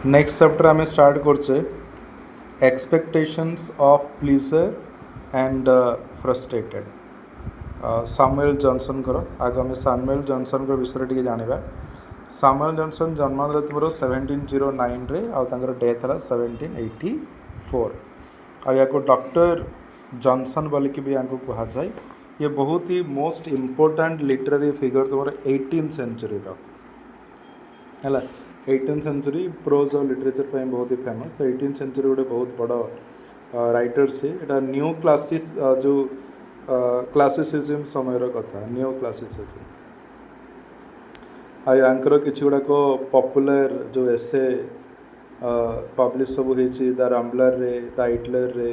Next chapter आम start करचे expectations of pleasure and frustrated Samuel Johnson कर आगे आम सामुएल जॉनसन विषय टी जाना। सामुएल जॉनसन जन्म तुम 1709 रे आउर डेथ है 1784 या डॉक्टर जॉनसन बोल कि भी कह जाए। ये बहुत ही मोस्ट इम्पोर्टेंट लिटरेरी फिगर तुम 18th सेंचुरी है 18th सेंचुरी प्रोज और लिटरेचर पे बहुत ही फेमस। तो 18th सेंचुरी गोटे बहुत बड़ राइटर से एटा न्यू क्लासिस जो क्लासिसिज्म समय कथा न्यू क्लासिसिज्म आंकर कि गुड़ाक पॉपुलर जो एसे पब्लिश सब होती द रम्बलर रे द हिटलर रे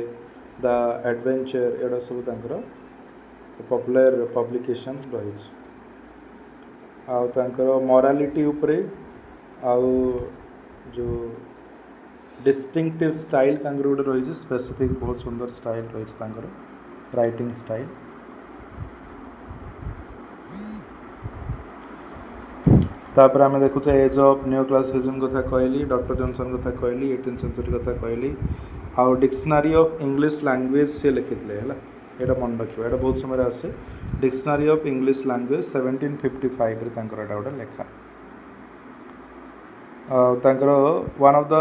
द एडवेंचर एटा सब पॉपुलर पब्लिकेशन रही मोरालिटी उपरे आउ जो डिस्टिंक्टिव स्टाइल गोटे रही स्पेसिफिक बहुत सुंदर स्टाइल रही राइटिंग स्टाइल। तापर आम देखुचे एज ऑफ न्यू क्लासिसिज्म कथा कहली, डॉक्टर जॉनसन कथा कहली, 18th सेंचुरी कथा कहली। आउ डिक्शनरी ऑफ इंग्लिश लैंग्वेज से लिखी है यहाँ मन रखा यहाँ बहुत समय आसे। डिक्शनरी ऑफ इंग्लिश लैंग्वेज 1755 गोटे लेखा। One of the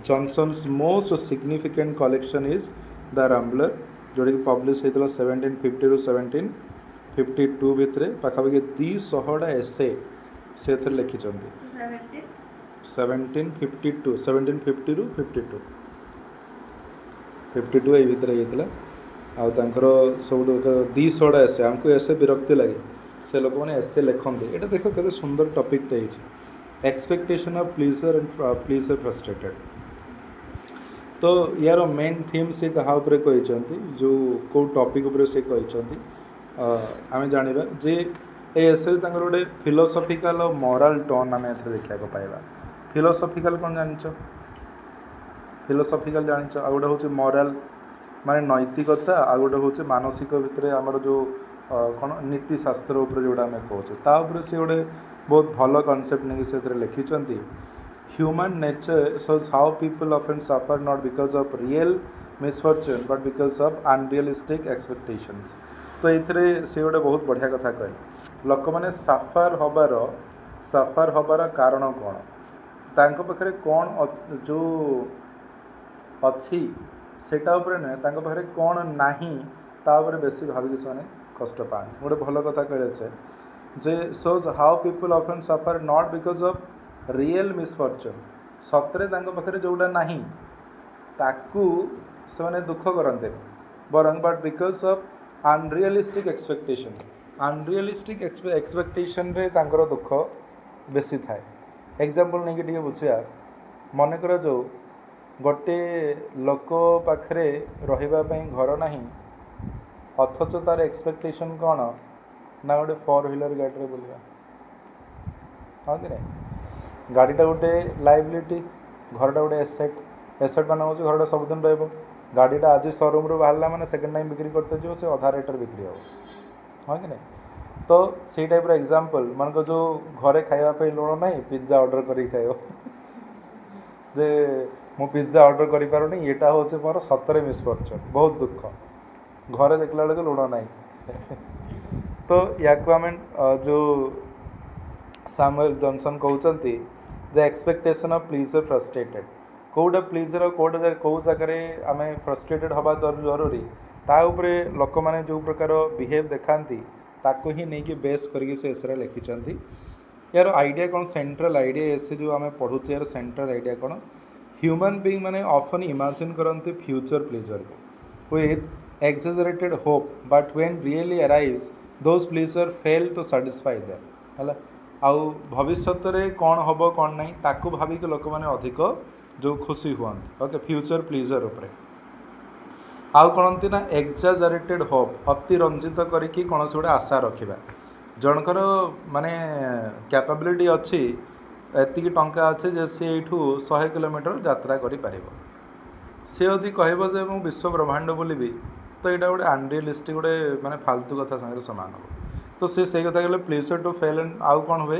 Johnson's most significant collection is the Rambler जोटा कि पब्लिश होता 1750 ରୁ 1752 भितर पाखापाखि 200 एसे से लिखी 1752 1750 ରୁ 52 52 ये भितर होता आउर सब 200 एसे आमको एसे विरक्ति लगे से लोक मैंने एसे लिखते यहाँ देख के सुंदर टॉपिकटे expectation of pleasure and pleasure frustrated. तो यार मेन थीम से क्या कहते जो कौ टॉपिक उपर से कहते आम जाना जे एसे गोटे फिलोसफिकल और मोराल टोन आम देखा पाइबा। फिलोसफिकल कौन जान फिलोसफिकल जान आ गोटे हूँ मोराल माने नैतिकता आ गोटे हूँ मानसिक भितर आमर जो कौन नीति शास्त्र उपर जोड़ा आम कहूँ से गोटे बहुत भल कॉन्सेप्ट नहीं से लिखिं। Human nature shows how people often suffer not because of real misfortune but because of unrealistic expectations। तो ये से गोटे बहुत बढ़िया कथा कहे लोक मैंने सफर हबार कारण कौन तांको पाखरे कौन जो अच्छी सेटा उपरे नुहे तांको पाखरे कौन नाही ता उपरे बेसी भाविक से कष्ट पाए। गोटे भल कथा कहले जे shows how people often suffer not because of real misfortune सतरे पाखे जोड़ा नहीं ताकू से माने दुख करते बरं but because of unrealistic expectation रे तांकर दुख बेसी थाए। एग्जांपल नहीं कि बुझा मनकर जो गोटे लोक पाखरे रही घर नहीं अथच तार एक्सपेक्टेशन कौन ना गोटे 4 व्हीलर गाड़ी बुलवा हाँ कि नहीं गाड़ीटा गोटे लाइबिलिटी घरटा गोटे एसेट मान हूँ घरटा सबुदिन रहा गाड़ीटा आज शोरूम रू बाहर मैंने सेकेंड टाइम बिक्री करते जो से अधा रेट बिक्री हो हाँ कि नहीं। तो से टाइप एग्जांपल मान को जो घरे खावाई लुण ना पिज्जा ऑर्डर कर खाइब जे मु पिज्जा ऑर्डर कर पारुनी यहाँ हूँ मोर सतरे मिसफॉर्चून बहुत दुख घरे देखला बेलू लुण ना तो या आम जो सामुएल जॉनसन कहते the expectation of pleasure frustrated कौटा प्लीजर कौटा कौ जगह आम फ्रस्ट्रेटेड हवा जरूरी ताऊपर लोक मैंने जो प्रकार बिहेव देखाती ताको ही नहीं कि बेस करके से एसरे लिखिं। यार आइडिया कौन सेंट्रल आइडिया ऐसे जो आम पढ़ुचे यार सेंट्रल आइडिया कौन human being many often imagine करते फ्यूचर प्लीजर को with exaggerated hope but when really arrives those pleasure fail to satisfy them है आउ भविष्य कौन हम कौन नहीं ताकू भाविक लोक मैंने अधिक जो खुशी हुआ ओके फ्यूचर प्लीजर उपरे आउ कौन ना एक्जाजरेटेड होप अति रंजित करके कौन से गोटे आशा रखा जनकर माने कैपेबिलिटी अच्छी एति टंका अच्छे जे सी एठू 100 किलोमीटर यात्रा करें सी यदि कह विश्व ब्रह्मांड बोली तो यहाँ गोटे अनरियलिस्टिक गोटे माने फालतू कथा सागर सामान हो। तो से कथा कहले प्लीजर टू फेल एंड आउ कौन हुए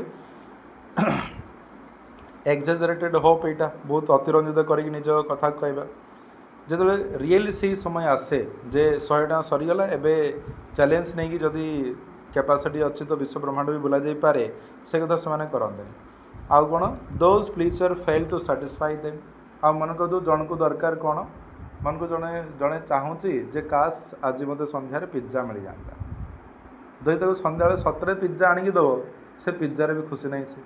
एक्जाजरेटेड होप यहाँ बहुत अतिरंजित कर निज कथा कहवा जो रियली से समय आसे जे 100 टଙ୍କା सरीगला एवं चैलेंज नहीं कि जदि कैपेसिटी अच्छी तो विश्व ब्रह्मांड भी बुला जाई पारे से कथा से करते आउ कौन those pleasure fail to satisfy them आ मन को जन को दरकार कौन मन को जड़े जड़े चाहूँगी जे काश आज मत सन्धार पिज्जा मिल जाता जदि तक सन्ध्या सतरे पिज्जा आणिकी दब से पिज्जार भी खुशी नहीं से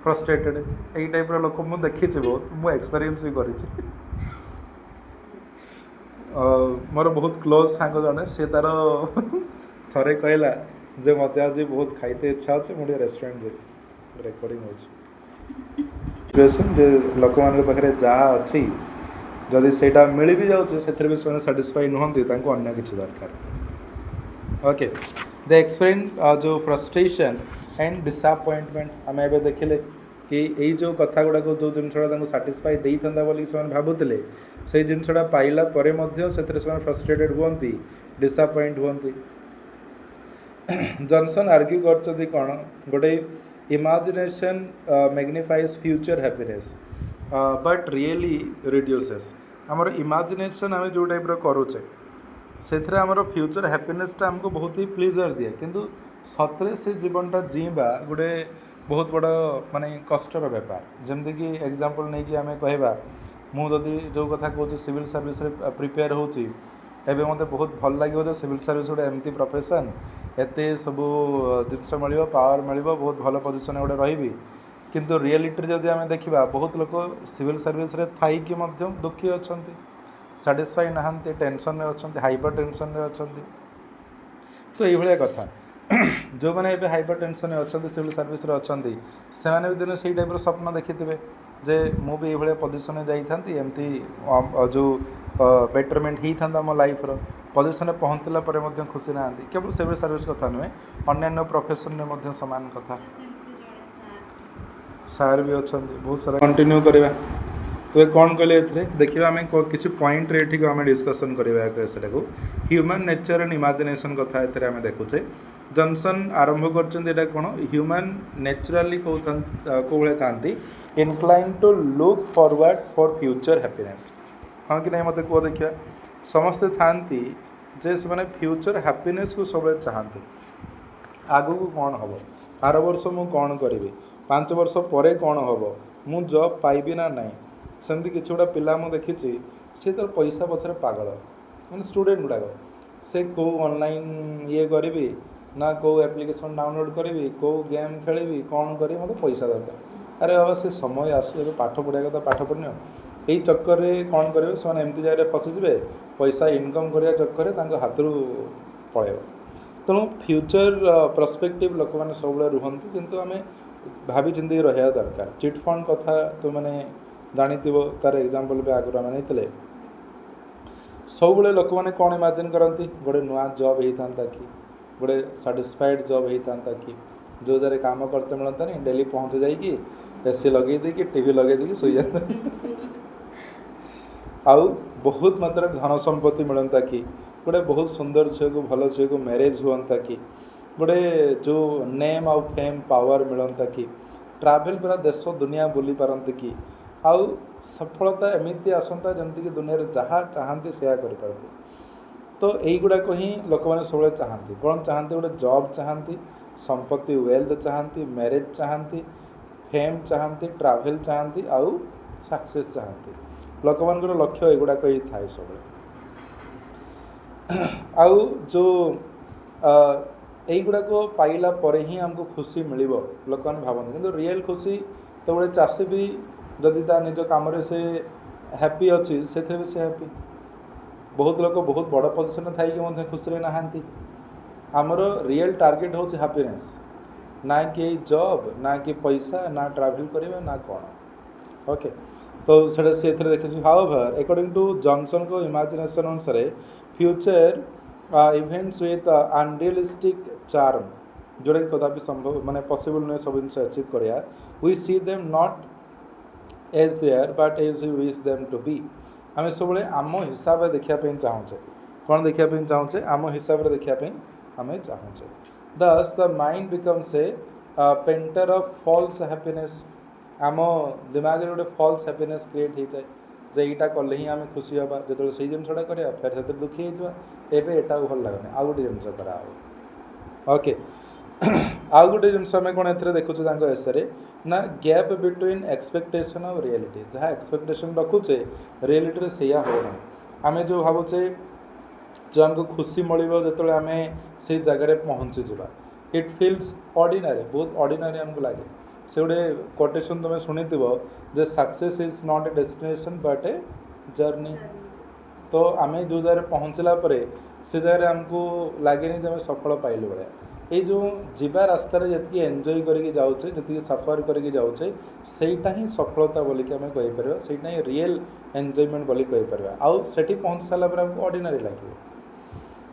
फ्रस्ट्रेटेड यही टाइप लोक मुझे देखी बहुत मुझे एक्सपीरियंस भी करी मोर बहुत क्लोज सांग जड़े सी तार थे कहला जे मत आज बहुत खाइते इच्छा अच्छे मुझे रेस्टोरेंट जी रेकर्डिंग हो लोक मान पाखे जहाँ अच्छी जदि सेटा मिल भी जाऊँ से भी से साटिस्फाई नुहति अन्य किसी दरकार ओके द एक्सप्लेन जो फ्रस्ट्रेशन एंड डिसअपॉइंटमेंट आम ए देखिले कि यही जो कथा गुड़ाक जो जिनसा साटिस्फाई दे था बोली भावुले से जिनसा पाइला से फ्रस्ट्रेटेड हुंती डिसअपॉइंट हुंती जॉनसन आर्ग्यू कर कौन गोटे imagination magnifies future happiness but really reduces आमर इमेजिनेशन आम जो टाइप करुचे से आमर फ्यूचर हैप्पीनेसटा आमको बहुत ही प्लीजर दिए किंतु सतरे से जीवनटा जीवा गोटे बहुत बड़ माने कष्टर बेपार जमती कि एग्जांपल नहीं कि आम कहवा मुझे जो कथा कहूँ सिविल सर्विस प्रिपेयर होती एवं मत बहुत भल लगे जो सिविल सर्विस गोटे एमती प्रोफेशन एत सब जिनस मिल पावर मिल बहुत भल पोजिशन गोटे रही किंतु रियलिटी जदि आम देखा बहुत लोग सिविल सर्विस रे थाई कि दुखी अच्छा साटिस्फाई नहांती टेंशन अच्छा हाइपर टेंशन अच्छा तो ये कथा जो मैंने ये हाइपर टेंशन अच्छा सिविल सर्विस अच्छा से भी दिन से टाइप स्वप्न देखी थे जे मु भी ये पोजिशन जाती एमती जो बेटरमेंट होता था मो लाइफ पोजिशन पहुँचला खुशी ना केवल सिविल सर्विस कथा नुहे अन्य प्रोफेशन में सामान कथा सार भी अच्छा बहुत सारा कंटिन्यू करवा तो कौन कहले देखिए आम किसी पॉइंट रे आम डिस्कसन करवा ह्यूमन नेचर एंड इमेजिनेशन कथा आम देखुचे जॉनसन आरंभ कर कौन ह्यूमन नेचुराली कौ भाया था incline to look forward for future happiness हाँ कि नहीं मत कह देखिए समस्ते थांती जे से फ्यूचर हैप्पीनेस को सब चाहते आगु को कौन हम आर वर्ष मु कौन करी 5 वर्ष पर कौन हम मु जॉब पाइबी ना नहीं सेमती किसी गुड़ा पिला मुझे देखी सी तो पैसा पछरे पागल मैंने स्टूडेंट गुड़ाक से कौ ऑनलाइन ये करी ना कौ एप्लिकेशन डाउनलोड करी कौ गेम खेली कौन करी मत पैसा दरकार अरे बाबा से समय आसू पाठ पढ़ा कथा पाठ पढ़नी यही चक्कर में कौन करेंगे से एमती जगह फसीजे पैसा इनकम करने चक्कर हाथ पलैब तेणु फ्यूचर पर्सपेक्टिव लोक मैंने सब रुहति किंतु आम भाभी चिंती रहा दरकार चिट फंड कथा तो मैंने जानी तार एग्जांपल भी आगुरी आम नहीं सब लोक मैंने कौन इमेजिन करती गोटे नुआ जॉब होता कि गोटे साटिस्फाइड जॉब होता कि जो जगह काम करते मिलता नहीं डेली पहुँच जाइए एसी लगे दी टीवी लगे दी सोई जाता आउ बहुत मात्रा धन संपत्ति मिलता कि गोटे बहुत सुंदर झील को भल झील को मैरेज हुआ कि गोटे जो नेम आउ फेम पावर मिलता कि ट्रावेल पूरा देश दुनिया बुली पारती कि आउ सफलता एमती आसता जमती कि दुनिया जहाँ चाहती से करते तो यही गुड़ाक ही लोक मैंने सब चाहती कौन चाहती गोटे जॉब चाहती संपत्ति वेल्थ चाहती मैरेज चाहती फेम चाहती ट्रावेल चाहती आउ सक्सेस चाहती लोक मान लक्ष्य युड़ाक ही थाए सब आउ जो यही गुड़ाक पाइला पर ही आमको खुशी मिल लोक मैंने भावती कि रियल खुशी तो गोटे चाषी भी जदि ता निज काम से हैप्पी अच्छी से भी से हैप्पी बहुत लोग बहुत बड़ पोजिशन थी खुशी नहांती आमर रियल टार्गेट हूँ हैप्पीनेस ना कि जॉब ना कि पैसा ना ट्रैवल करवा ना कौन ओके तो से देखिए हाउएवर अकॉर्डिंग टू जॉनसन को इमेजिनेशन अनुसार future events with unrealistic charm जोड़ा कि कदापि संभव माने पॉसिबल नुहे सब जिन अचीव करा we see them not as there but as we wish them to be आम सब आम हिसाब से देखापी चाहूचे कौन देखापी चाहूचे आम हिसाब से देखापी आम चाहूचे thus the mind becomes a painter of false happiness आम दिमाग में गोटे फल्स हैप्पीनेस क्रिएट हो जाए जे यहाँ कले ही आम खुशी हाँ जो से जिनसा करा फिर से दुखी होगा एटा भल लगुनि आउ गोटे जिन करा ओके आउ गोटे जिन कौन ए देखुचे एसे ना गैप बिटवीन एक्सपेक्टेशन और रियलिटी जहाँ एक्सपेक्टेशन रखुचे रियलिटी से होना आम जो भावुचे जो आमको खुशी मिल जो आम से जगार पहुँची जा इट फिल्स ऑर्डिनरी बहुत ऑर्डिनरी आमको लगे से गोटे कोटेशन तुम शुणी जे success is not a destination but a journey तो आम जो जगह पहुँचला से जगह आमको लगे नहीं आम सफल पाइलु भाया ये जो जीवा रास्तार जी एंजॉय करके जाऊे जी सफर करके जाऊे सहीटा ही सफलता बोलिक आम कहीपर से रियल एंजॉयमेंट बोली कहीपर आउ से पहुँच सारापर आमको ऑर्डिनरी लगे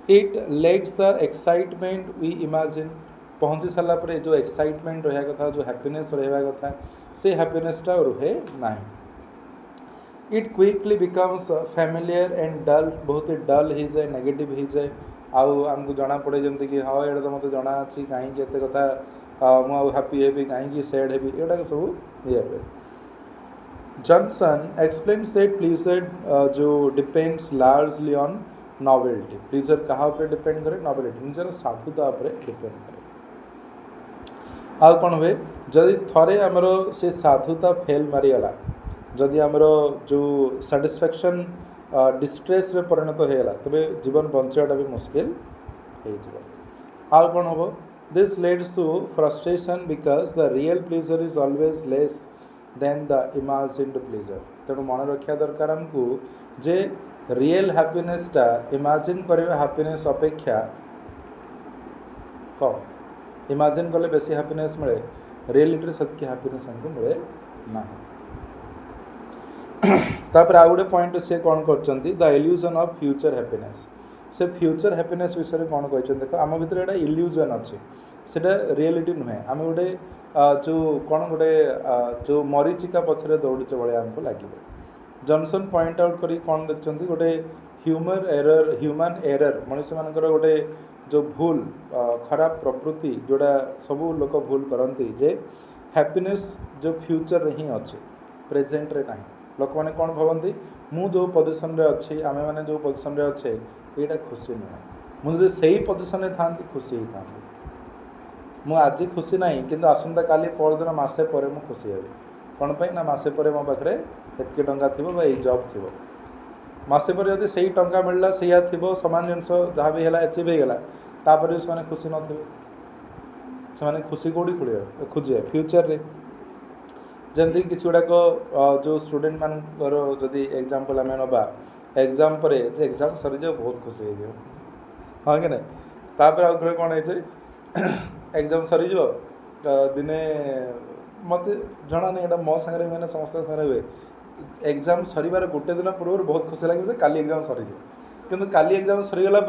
it lacks the excitement we imagine पहुँची सारापर जो एक्साइटमेंट रहा कथा जो हैप्पीनेस रहा कथा से हैप्पीनेसटा रुहे ना it quickly becomes familiar and dull बहुत ही डल हो जाए नेगेटिव हो जाए आउ आमको जना पड़े जमती कि हाँ ये तो मत जना अच्छी कहीं एत कथा मुझे हैप्पी हेबी कहीं सैड हेबी एटा सब ये जॉनसन एक्सप्लेन सेट प्लीजर जो depends largely on novelty pleaser कहा डिपेंड करे नॉवेल्टी निजर साधुता डिपेंड करे आउ कौन हुए जदि थरे आमर से साधुता फेल मारीगला जदि आमर जो सैटिस्फैक्शन डिस्ट्रेस रे परिणत होगा तबे जीवन बंचाटा भी मुश्किल हो कौन हम this leads to frustration because the real pleasure is always less than the imagined pleasure तेणु मन रखा दरकार आमको जे रियल हैप्पीनेसटा इमेजिन करवा हैप्पीनेस अपेक्षा कम इमेजिन कले बेसी हैप्पीनेस मिले रियलिटी से हैप्पीनेस हमको मिले ना तापर आउ गोटे पॉइंट से कौन कर the illusion of future happiness से फ्यूचर हैप्पीनेस विषय में कौन कहते देख आम भर एटा इल्यूजन अच्छे सेटा रियलिटी नुहे आम गोटे जो कौन गोटे जो मरीचिका पछरे दौड़चे भाया आमको लगे जॉनसन पॉइंट आउट करी कौन देखते गोटे ह्यूमन एरर मनुष्य मानकर गोटे जो भूल खराब प्रकृति जोड़ा सबू लोक भूल करती जे हैप्पीनेस जो फ्यूचर ही अच्छे प्रेजेंट रे नहीं लोक मैंने कौन भावती मु जो पोजिशन रे अच्छी आम मैंने जो पोजिशन रे अच्छे यहाँ खुशी नुहे मुझे से पोजिशन था खुशी ही था मु आज खुशी ना कि आसंता काली परदिन मसे पर मु खुशी हेबी कौन पाई ना मसे पर मो पाखे एतके टंका थी जॉब थी मसे पर जब से टंका मिलला से थी सामान जिनस जहाँ भी है अचिव होगा तापर से खुशी नए खुशी कौटी खोजे फ्यूचर रे जमती किसी गुड़ाक जो स्टूडेंट मानकर जदि एग्जाम्पल आम नवा एग्जाम पर एग्जाम सरी जाओ बहुत खुशी हो हाँ कि नहीं तापर आउ थे कौन है एग्जाम सरी दिने मत जना नहीं यहाँ मो सागर मैंने समस्त सागर हुए एग्जाम सर गोटे दिन पूर्व बहुत खुशी लगे काली एग्जाम सरी किंतु काली एग्जाम सरीगला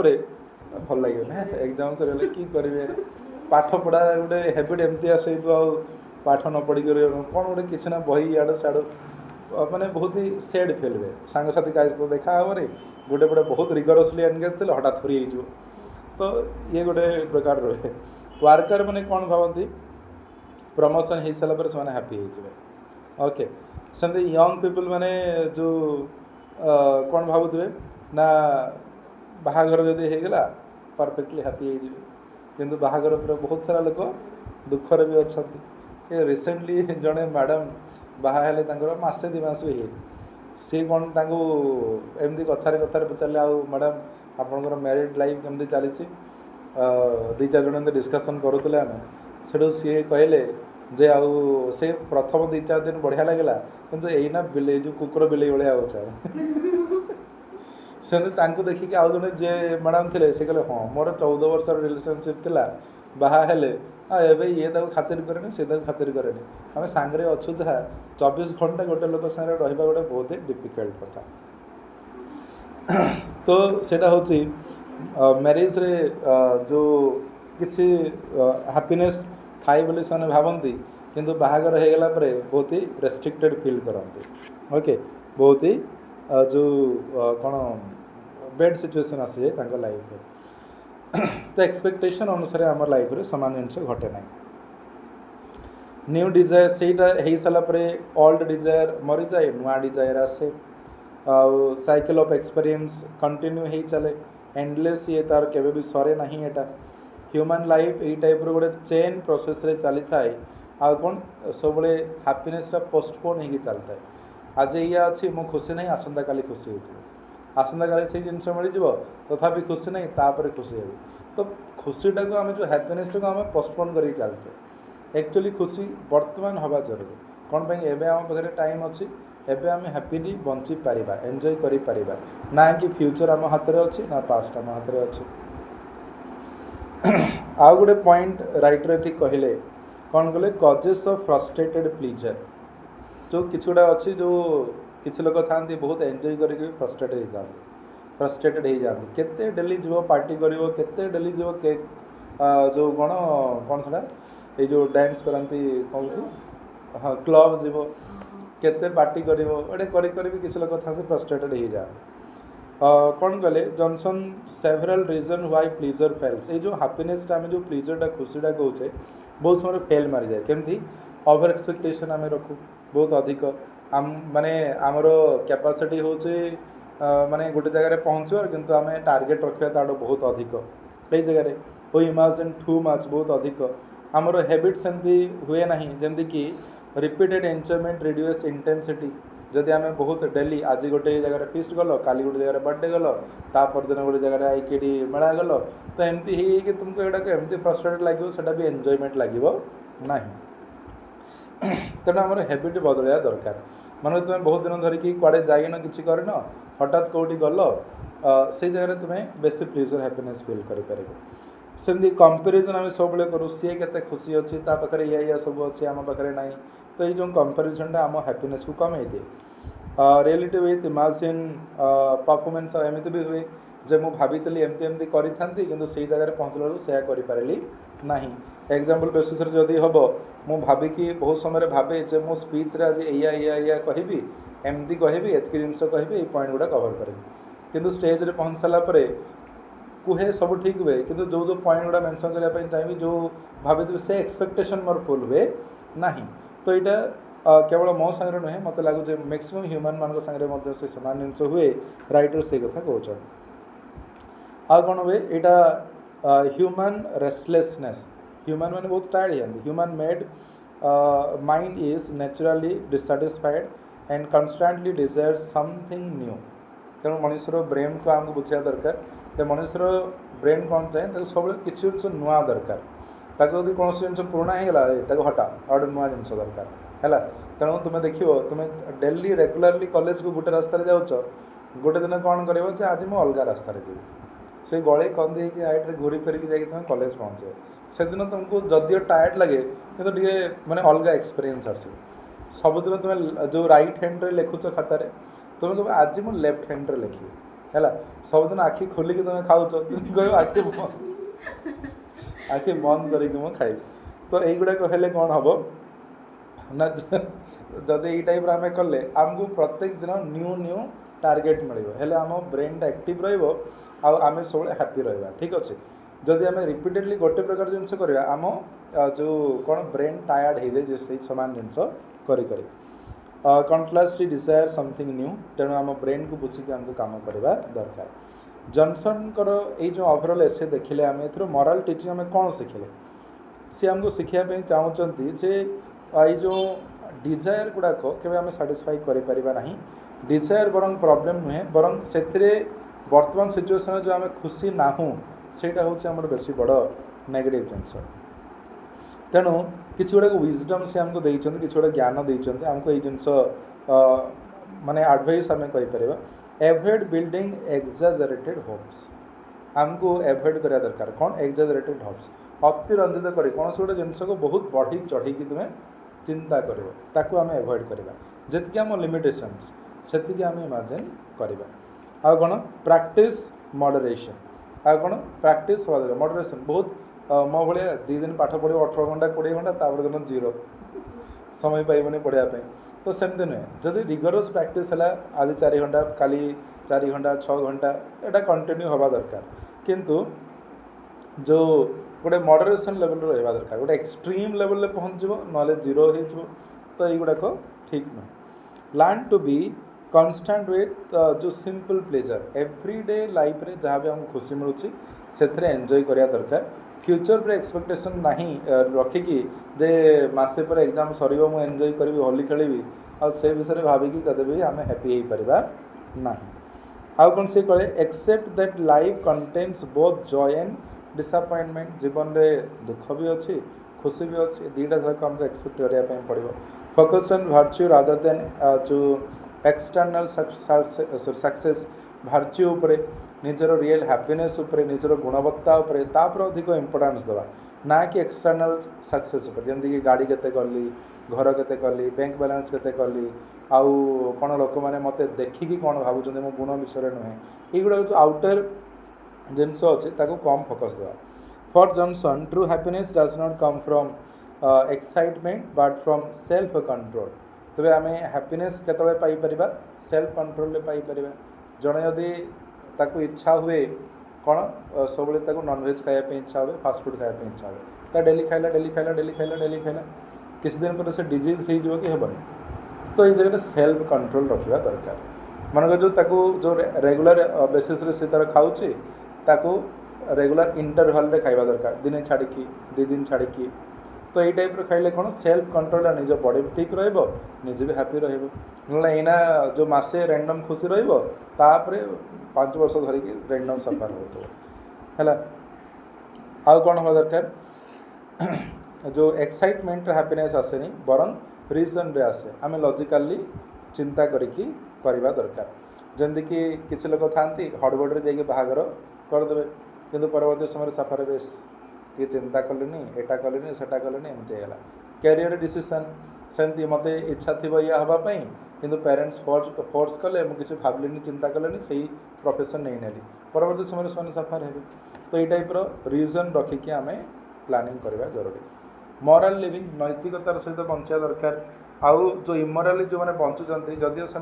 भल लगे ना एग्जाम सरीगले कि करेंगे पाठ पढ़ा गोटे हैबिट एमती आसे पाठ न पढ़ी कर कौन गोटे किसी ना बही इड़ सियाड़ मैंने बहुत ही सैड फिल हुए सांगसाथी का तो देखा हे गोटे पटे बहुत रिगरसली एनगेज थे हठात फ्री हो तो ये गोटे प्रकार रहे वर्कर मैंने कौन भावती प्रमोशन हो सारापर से हैप्पी हो ओके सेमती यंग पीपल मैंने जो कौन भावुए ना बाहाघर जदि होगला परफेक्टली हैप्पी हो किंतु बाहाघर पर बहुत सारा लोक दुखर भी अच्छा ये रिसेंटली जड़े मैडम बाहर मसे दि मास भी सी कौन एमती कथार कथार पचारे आ मैडम आपंकर मैरिड लाइफ केमती चली दी चार जन डिस्कसन करूँ आम से सी कहले जे आउ से प्रथम 2-4 दिन बढ़िया लगला किंतु एना बिले जो कुकुर बिले भाया से देखिए आउ जड़े जे मैडम थे से कहले हाँ मोर 14 वर्ष रिलेशनशिप थी बाहेले एवं ये खातिर करे से खातिर करे आम सांगे अच्छु जहाँ 24 घंटा गोटे लोक सागर रहा गोटे बहुत ही डिफिकल्ट कथा तो सेटा हूँ मैरिज रे जो किसी हैप्पीनेस थाई बोली से भावती किंतु बाहागर होगला बहुत ही रेस्ट्रिक्टेड फील करते ओके बहुत ही जो कौन बेड सिचुएशन आसी जाए लाइफ तो एक्सपेक्टेशन अनुसार आम लाइफ रे सामान जिन घटे ना न्यू डिजायर सेटा हो सारापर ओल्ड डिजायर मरी जाए नुआ डिजायर आसे साइकिल ऑफ एक्सपीरियंस कंटिन्यू हो चले एंडलेस ये तार केबे भी सरे ना एटा ह्यूमन लाइफ यही टाइप गोटे चेन प्रोसेस रे चली थाए आ कौन सब हैप्पीनेसटा पोस्टपोन हो चलता है आज या अच्छी मु खुशी नहीं आसंता काली खुशी हो आसंता काली से जिन मिल तथापि खुशी नहीं तापर खुशी हो तो खुशीटा को आम जो हैप्पीनेसटा को आम पोस्टपोन कर चलचे एक्चुअली खुशी वर्तमान हवा जरूरी कौन पाई एवं आम पाखे टाइम अच्छी एवं आम हैप्पीली बंची पारिबा एंजॉय करि पारिबा ना कि फ्यूचर आम हाथ में अच्छी ना पास्ट आम हाथ में अच्छी आउ गोटे पॉइंट राइटर ठीक कहले कौन कहले कजेस ऑफ फ्रस्ट्रेटेड प्लीजर जो किसी गुड़ा अच्छी जो किसी लोग था बहुत एंजॉय करके फ्रस्ट्रेटेड हो जाती केते डेली जीव पार्टी करते डेली जीव केक जो कौन सा ये जो डांस करती कौन हाँ क्लब जीव केते पार्टी कर किसी लोग था फ्रस्ट्रेटेड हो जाती कौन कहले Johnson several reason why pleasure fails ये जो हैप्पीनेस आम जो प्लीजरटा खुशीटा कहे बहुत समय फेल मारी जाए केमती ओवर एक्सपेक्टेशन आम रखू बहुत अधिक आम माने आमर कैपेसिटी हूँ माने गोटे जगह पहुँचार किंतु आम टार्गेट रखा ताड़ बहुत अधिक कई जगह वो इमेजिन टू मच बहुत अधिक आमर हैबिट सेमती हुए ना जमती कि रिपीटेड एंजॉयमेंट रिड्यूस इंटेंसिटी जदि आम बहुत डेली आज गोटे जगह फीस्ट गल काली गोटे जगह बर्थडे गल तापर दिन गोटे जगह आईकेडी मेला गल तो एमती ही तुमको यहाँ एमती फ्रस्ट्रेटेड लगे सेटा भी एंजॉयमेंट लगे ना तेणु आम हैबिट बदलवा दरकार मन तुम्हें बहुत दिन धरिकी कुआड़े जाइन कि करन हठात कौटी गल से जगह तुम्हें बेसी प्लीजर हैप्पीनेस फील कर सेमती कंपेरिजन आम सब करूँ सी के खुशी अच्छी पाखे या सब अच्छी आम पाखे ना तो ये जो कंपेरिजनटा आम हैप्पीनेस को कमे दिए रियलिटी विथ इमेजिन परफॉर्मेंस एमती भी हुए जे मु भाभी एमती एमती करी किंतु से जगह पहुँचला बेलू से करें ना एग्जाम्पल बेसिस जदि हम मु भाविकी बहुत समय भावे जे मो स्पीच रे आज या कहबी एमती कहबी एतकी जिनस कहबी ये पॉइंट गुड़ा कवर करी किंतु स्टेज रे पहुँच सारा कहे सब ठीक हुए किंतु जो जो पॉइंट गुड़ा मेंशन करने चाहिए जो भाभी से एक्सपेक्टेशन मोर फुल हुए ना तो यहाँ केवल मो सांगे नुहे मत लगुच मैक्सिमम ह्यूमन मान सांगे से सामान जिनस हुए राइटर से कथा कहते आ कौन हुए यहाँ ह्यूमन रेस्टलेसनेस ह्यूमन मैंने बहुत टायर्ड हो जाती human made mind is naturally dissatisfied and constantly desire something new तेणु मनुष्यर ब्रेन को आमको बुझा दरकार तो मनुष्यर ब्रेन कौन चाहे सब किसी जिन नुआ दरकार ताको यदि कौन जिन पुराना होगा हटा और नुआ जिन दरकार है तेणु तुम्हें देख तुम्हें डेली रेगुलारली कॉलेज को गोटे रास्तार जाऊच गोटे दिन कौन कर आज मुझे अलग रास्तार जी से गले कंदी हाइट में घूरी फेरिकी जाकि तुम कॉलेज पहुँचे से दिन तुमको जदिव टायर्ड लगे कि माने अलग एक्सपीरियंस आस सबुदिन तुम्हें जो राइट हैंड रे लिखुच खातार तुम्हें कह आज मुझे लेफ्ट हैंड रे लिखी है सबुदिन आखि खोलिकी तुम्हें खाऊ कह आखि बंद करके मुझे खाई तो युवा कहले कौन हम ना जदि ये टाइप आम कले आमको प्रत्येक दिन न्यू न्यू टार्गेट मिले आम ब्रेनटा एक्टिव रमें सब हैप्पी रहा ठीक अच्छे जदि आम रिपीटेडली गोटे प्रकार जिन आम जो कौन ब्रेन टायर्ड हो जाए से सामान जिनस कंट्रास्ट डिजायर समथिंग न्यू तेणु आम ब्रेन को बुझिकी आमको काम करवा दरकार जॉनसन ये जो ओवरऑल एसे देखिले आम मॉरल टीचिंग आम कौन शिखिले सी आमको शिखापी चाहूँगी जे ये जो डिजायर गुड़ाक के आम साटिस्फाई करें डिजायर बरं प्रॉब्लम नुहे बरं से वर्तमान सिचुएसन जो आम खुशी ना सेटा हूँ आम बेस बड़ नेगेटिव जिनस तेणु किसी गुड़ा विजडम से आमको देते किसी गुड़ा ज्ञान देते आमको ये जिनस माने एडवाइस आम कहीपर एवॉइड बिल्डिंग एक्जाजरेटेड होप्स आमको एवॉइड करा दरकार कौन एक्जाजरेटेड होप्स अतिरंजित कर कौन गोटे जिनस को बहुत बढ़ी चढ़ी तुम्हें चिंता कर आम एवॉइड करवा जी आम लिमिटेशंस से आम इमेजिन करवा आ कौन प्रैक्टिस मॉडरेशन आ कौन प्रैक्टिस मॉडरेशन बहुत मो भाया 2 दिन पाठ पढ़ो 18 घंटा 20 घंटा तापर दिन जीरो समय पाइबनी पढ़ाई तो सेमती नुहे जदि रिगरस प्रैक्टिस है आज 4 घंटा काली 4 घंटा 6 घंटा यहाँ कंटिन्यू हवा दरकार किंतु जो गोटे मॉडरेशन लेवल रहा दरकार गोटे एक्सट्रीम लेवल पहुँच ना जीरो हो तो युवाक ठीक नुह learn to be constant with जो सिंपल प्लेजर एवरीडे लाइफ रे जहाँ भी हमको खुशी मिलूँ से एंजॉय करिया दरकार फ्यूचर पर एक्सपेक्टेशन नहीं रखिकी जे मसे पर एग्जाम सर मु एंजॉय करी होली खेली आ से विषय भाविकी कदे आम हैप्पी हो पारिबा नहीं आउ कौन से कहे except that life contains both joy and disappointment जीवन में दुख भी अच्छी खुशी भी अच्छी दुईटा जाक आमको एक्सपेक्ट करने पड़ो focus on virtue rather than जो एक्सटर्नल सक्सेस वर्च्यू उपरे निजर रियल हैप्पीनेस उपरे निजर गुणवत्ता उपरे तापर अधिक इंपोर्टेंस देवा ना कि एक्सटर्नल सक्सेस उपर जमती कि गाड़ी केते कली घर केते कली बैंक बैलेंस केते कली आउ कौन लोक मैंने मत देखिकी कौन भावुँ मो गुण विषय नुहे युवा जो आउटर जिनस अच्छे कम फोकस देवा for Johnson true happiness does not come from excitement but from self control तेज आम हैप्पीनेस केतबे पाई परिबा सेल्फ कंट्रोल पाइपर जड़े जदि ताकू इच्छा हुए कौन सब नॉनवेज खायापी इच्छा हुए फास्टफुड खायापी इच्छा हुए तो डेली खाइला किसी दिन पर से डिजीज हो कि हेबनी तो ये जगह सेल्फ कंट्रोल रखा दरकार मन जो ताकू जो रेगुलर बेसिस रे से तार खाऊँचे ताकू रेगुलर इंटरवल रे खाइबा दरकार दिने छाड़िकी 2 दिन छाड़िकी तो यही टाइप खाइले कौन सेल्फ कंट्रोल निज बॉडी भी ठीक रजे भी हैप्पी रहीना जो मसे रैंडम खुशी रही 5 वर्ष धरिकी रैंडम सफर हो आउ कौन हवा दरकार जो एक्साइटमेंट हैप्पीनेस आसेनी बरं रीजन रे आसे आम लॉजिकली चिंता करिकी करवा दरकार जमीक किसी लोग था हड़बड़े जाकि बाहागर करदे किंतु परवर्ती समय सफर बेस ये चिंता कलेनी एटा कलेनी सेटा कलेनी एमती है कैरियर डिसीजन सेमती मत इच्छा थी या हाँपाई किंतु पेरेंट्स फोर्स कले मुझे भाविनी चिंता कलेनी से प्रोफेशन नहीं नेली परवर्ती समय से सफर हे तो ये टाइप रीजन रखिकी आम प्लानिंग करवा जरूरी मॉरल लिविंग नैतिकतार सहित बंचा दरकार आउ जो इमोराली जो मैंने बंचुंट जदिव से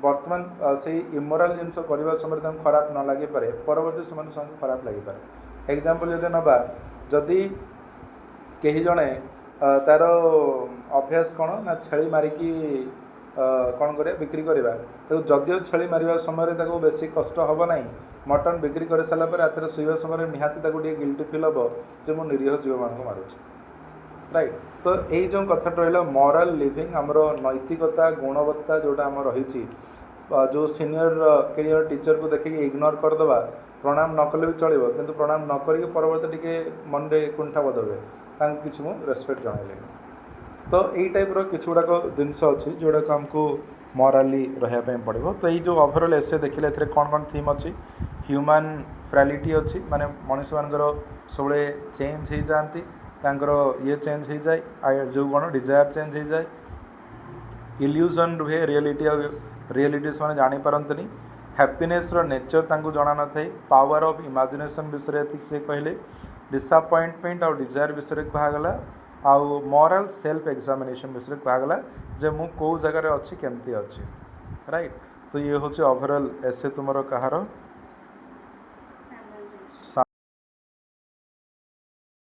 बर्तमान से इमोराल जिनस करने समय खराब न लगे पारे परवर्ती समय खराब लगे पारे एग्जाम्पल जदि नवा जदि कहीं जड़े तार अभ्यास कौन ना छेली मारिकी कौन कर बिक्री करवा तो जदिव छेली मार समय बेसी कष्ट हम ना मटन बिक्री कर सारापर रात शोवा समय निहाती गिल्टी फिल हम जो मुझे निरीह जीव मान मारूँ राइट तो यही जो कथा रहा मॉरल लिविंग आमर नैतिकता गुणवत्ता जोटा आम रही जो सीनियर कैरियर टीचर को देखिए इग्नोर करदे प्रणाम न कले भी चलो किंतु प्रणाम न करी परवर्ती टी मन में कुंठा बद हुए किसी मुझे रेस्पेक्ट जनइल तो यही टाइप किसी गुड़ाक जिनस अच्छी जोड़ा आमको मॉरली रहा पड़ो तो ये जो ओवरऑल एसे देखिले कौन कौन थीम अच्छी ह्यूमन फ्रैलिटी अच्छी माने मनुष्य मानकर सब चेंज हो जाती ये चेंज हो जाए जो कौन डिजायर चेंज हो जाए इल्यूजन रुहे रियलिटी से जापारती हैप्पीनेस नेचर तांको जना न थाए पावर ऑफ इमेजिनेशन विषय से कहले डिसअपॉइंटमेंट और डिजायर विषय कहगला आउ मॉरल सेल्फ एग्जामिनेशन विषय कहगला जे मु कौ जगार अच्छी केमती अच्छी राइट तो ये हूँ ओवरऑल एसे तुमर कहार